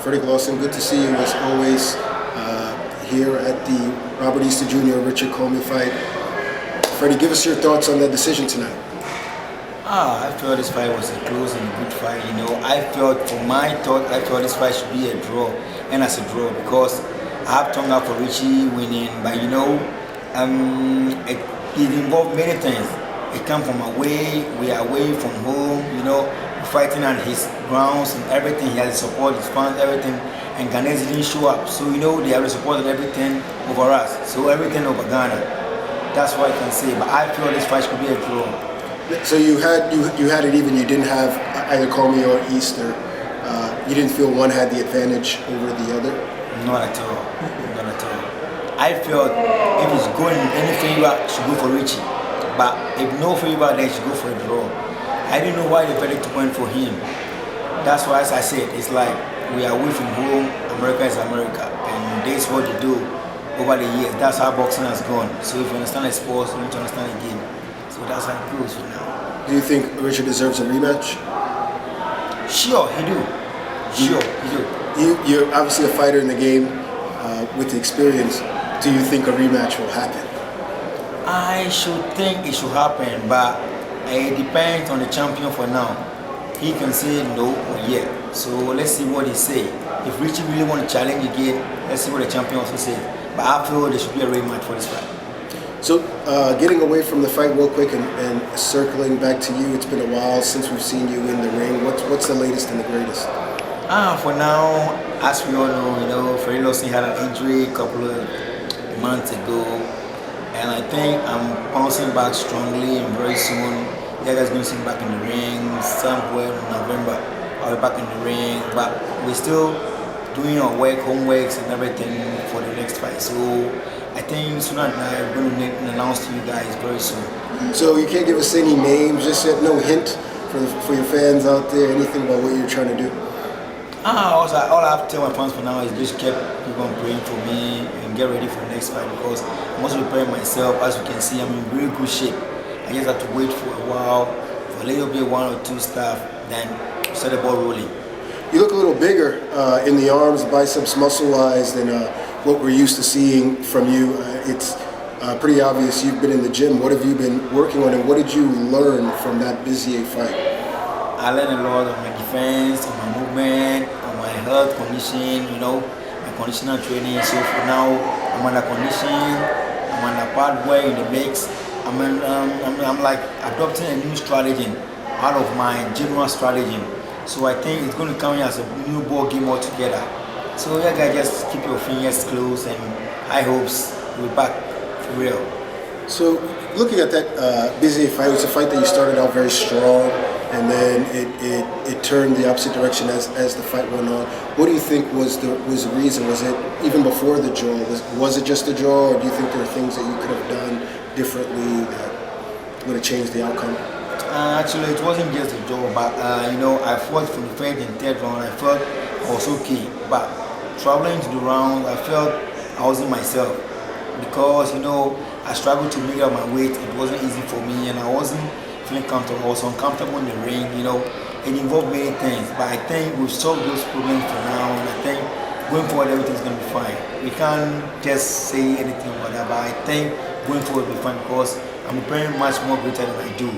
Frederick Lawson, good to see you as always here at the Robert Easter Jr. Easter-Commey fight. Freddie, give us your thoughts on that decision tonight. I felt this fight was a close and a good fight. I felt this fight should be a draw, and as a draw because I have tongue out for Richie winning, but it involved many things. It comes from away, we are away from home, fighting on his grounds and everything. He has support, his fans, everything, and Ghanaians didn't show up. So they have supported everything over us. So everything over Ghana. That's what I can say. But I feel this fight could be a draw. So you had it even. You didn't have either Commey or Easter. You didn't feel one had the advantage over the other? Not at all. Not at all. I felt if it's going any favor, should go for Richie. But if no favor, then should go for a draw. I didn't know why the verdict went for him. That's why, as I said, it's like we are away from home. America is America, and this is what you do over the years. That's how boxing has gone. So if you understand the sports, you need to understand the game. So that's how it goes for now. Do you think Richard deserves a rematch? Sure, he do. Sure, he do. You're obviously a fighter in the game with the experience. Do you think a rematch will happen? I should think it should happen, but it depends on the champion for now. He can say no or yeah. So let's see what he say. If Richie really want to challenge again, let's see what the champion also says. But I feel there should be a rematch for this fight. So getting away from the fight real quick and circling back to you, it's been a while since we've seen you in the ring. What's the latest and the greatest? For now, as we all know, Frederick Lawson had an injury a couple of months ago. And I think I'm bouncing back strongly and very soon. You guys going to see me back in the ring somewhere in November. I'll be back in the ring, but we're still doing our work, homeworks and everything for the next fight. So I think sooner than I'm going to announce to you guys very soon. So you can't give us any names, just yet, no hint for your fans out there, anything about what you're trying to do? All I have to tell my fans for now is just keep on praying for me and get ready for the next fight because I'm also preparing myself. As you can see, I'm in really good shape. I just have to wait for a while, for a little bit, 1 or 2 stuff, then set the ball rolling. You look a little bigger in the arms, biceps, muscle-wise than what we're used to seeing from you. It's pretty obvious you've been in the gym. What have you been working on and what did you learn from that Bukom fight? I learned a lot on my defense, on my movement, on my health condition, my conditional training. So for now, I'm under condition, I'm under pathway in the mix. I'm like adopting a new strategy out of my general strategy. So I think it's going to come in as a new ball game altogether. So yeah, guys, just keep your fingers closed and high hopes we'll be back for real. So looking at that Bukom fight, it's a fight that you started out very strong. And then it turned the opposite direction as the fight went on. What do you think was the reason? Was it even before the draw? Was it just a draw, or do you think there are things that you could have done differently that would have changed the outcome? Actually, it wasn't just a draw, but I fought from the first and third round. I felt I was okay, but traveling to the round, I felt I wasn't myself because I struggled to make up my weight. It wasn't easy for me, and I wasn't feeling comfortable. I was uncomfortable in the ring. It involved many things, but I think we've solved those problems for now, and I think going forward everything's going to be fine. We can't just say anything about that, but I think going forward will be fine because I'm preparing much more greater than I do.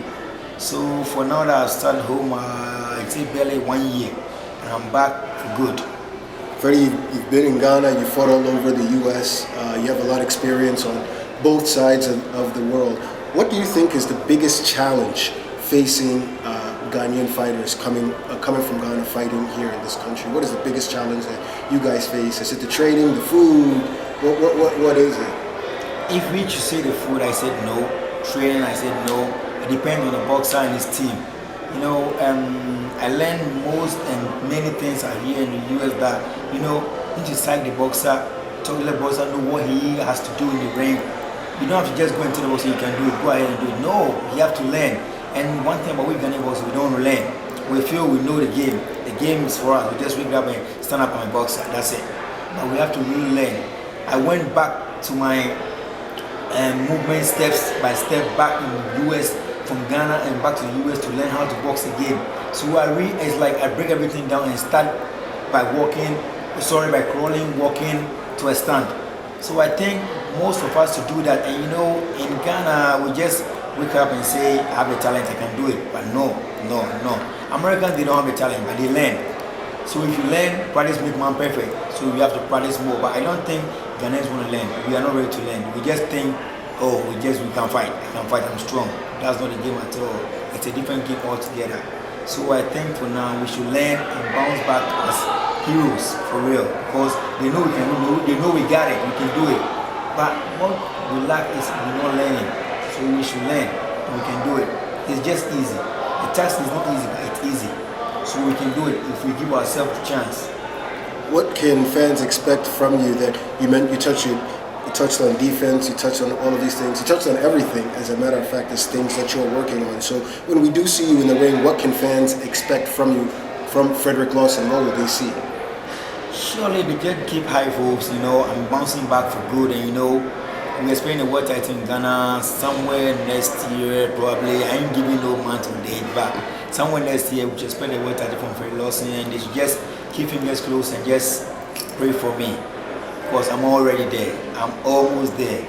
So for now that I've started home, I'd say barely 1 year, and I'm back for good. Freddie, you've been in Ghana, you fought all over the U.S., you have a lot of experience on both sides of the world. What do you think is the biggest challenge facing Ghanaian fighters coming from Ghana fighting here in this country? What is the biggest challenge that you guys face? Is it the training, the food? What is it? If we should say the food, I said no. Training, I said no. It depends on the boxer and his team. I learned most and many things out here in the US that, you need to psych the boxer, tell the boxer know what he has to do in the ring. You don't have to just go into the box and you can do it, go ahead and do it. No, you have to learn. And one thing about we Ghanaian boxers, we don't learn. We feel we know the game. The game is for us. We just wake up and stand up on a boxer, that's it. But we have to really learn. I went back to my movement steps by step back in the US, from Ghana and back to the US to learn how to box again. So it's like I break everything down and start by walking by crawling, walking to a stand. So I think most of us to do that, and in Ghana we just wake up and say, I have the talent, I can do it. But no. Americans, they don't have the talent, but they learn. So if you learn, practice make man perfect. So you have to practice more. But I don't think Ghanaians want to learn. We are not ready to learn. We just think, oh, we can fight. I can fight, I'm strong. That's not the game at all. It's a different game altogether. So I think for now we should learn and bounce back as heroes for real. Because they know we can do it. They know we got it. We can do it. But what we lack is we're not learning. So we should learn and we can do it. It's just easy. The task is not easy, but it's easy. So we can do it if we give ourselves a chance. What can fans expect from you? That you touched on defense, you touched on all of these things, you touched on everything, as a matter of fact, as things that you're working on. So when we do see you in the ring, what can fans expect from you, from Frederick Lawson? What will they see? Surely they just keep high hopes, I'm bouncing back for good, and we're expecting the world title in Ghana somewhere next year, probably. I ain't giving no month to date, but somewhere next year we should expect the world title from Frederick Lawson, and they should just keep fingers closed and just pray for me. Because I'm already there. I'm almost there.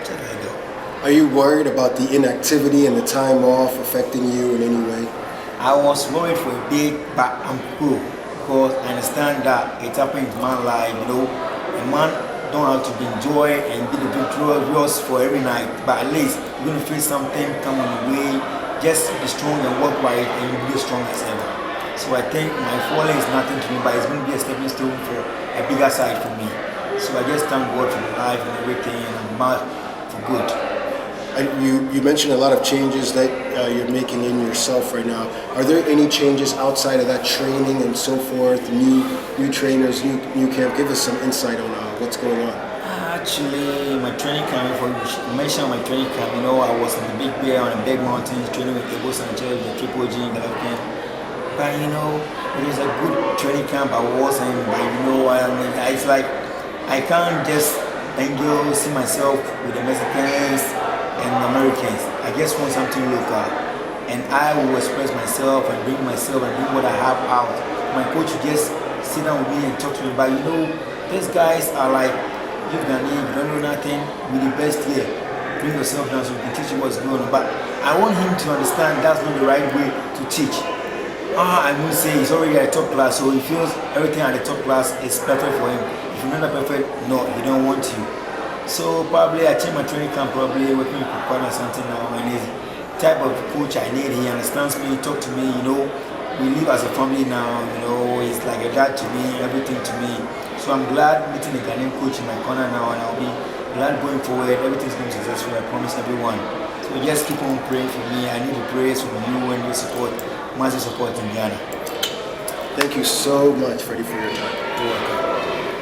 Check it out. Are you worried about the inactivity and the time off affecting you in any way? I was worried for a bit, but I'm cool. Because I understand that it happens in my life, A man don't have to enjoy and be the victorious for every night. But at least you're going to feel something coming your way. Just be strong and work right, and you'll be as strong as ever. So I think my falling is nothing to me, but it's going to be a stepping stone for a bigger side for me. So I just thank God for my life and everything, and I'm back for good. You mentioned a lot of changes that you're making in yourself right now. Are there any changes outside of that training and so forth? New trainers, new camp. Give us some insight on what's going on. Actually, my training camp, if you mention my training camp, I was in the Big Bear on the big mountains training with Ebo Sanchez, the Triple G in the camp. But it is a good training camp I was in, but it's like I can't just see myself with the Mexicans and the Americans. I just want something local, and I will express myself and bring myself and bring what I have out. My coach will just sit down with me and talk to me about, these guys are like, you Ghanaian, you don't know nothing, we're the best here. Bring yourself down so we can teach you what's going on. But I want him to understand that's not the right way to teach. I will say he's already at the top class, so he feels everything at the top class is perfect for him. If you're not perfect, no, he don't want you. So probably I change my training camp, probably working with Bukom or something now, and he's the type of coach I need. He understands me, talk to me, we live as a family now, he's like a dad to me, everything to me. So I'm glad meeting a Ghanaian coach in my corner now, and I'll be glad going forward. Everything's going to be successful, I promise everyone. So just keep on praying for me. I need the prayers from you and your support. Massive support in Ghana. Thank you so much, Freddie, for your time. You're welcome.